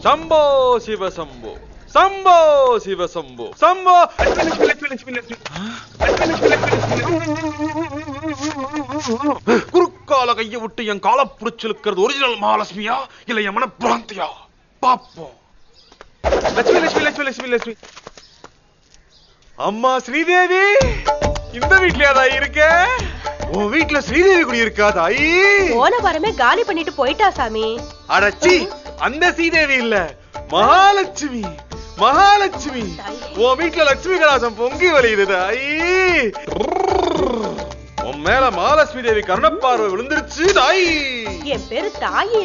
சம்போ சிவ சம்போ சம்போ சிவ சம்போ சம்போ. குறுக்கால கைய விட்டு என் கால புடிச்சிருக்கிறது ஒரிஜினல் மகாலட்சுமியா இல்ல என் மன பிராந்தியா பாப்போம். லட்சுமி லட்சுமி லட்சுமி லட்சுமி லட்சுமி. அம்மா ஸ்ரீதேவி இந்த வீட்லயா தாயி இருக்க? உன் வீட்ல ஸ்ரீதேவி குடி இருக்கா தாயி? போன வாரமே காலி பண்ணிட்டு போயிட்டா சாமி. அடச்சி, அந்த ஸ்ரீதேவி இல்ல, மகாலட்சுமி மகாலட்சுமி. உன் வீட்ல லட்சுமி கலாசம் பொங்கி வழியுது தாயி. உன் மேல மகாலட்சுமி தேவி கருணப்பார்வை விழுந்துருச்சு தாயி. என் பேரு தாயி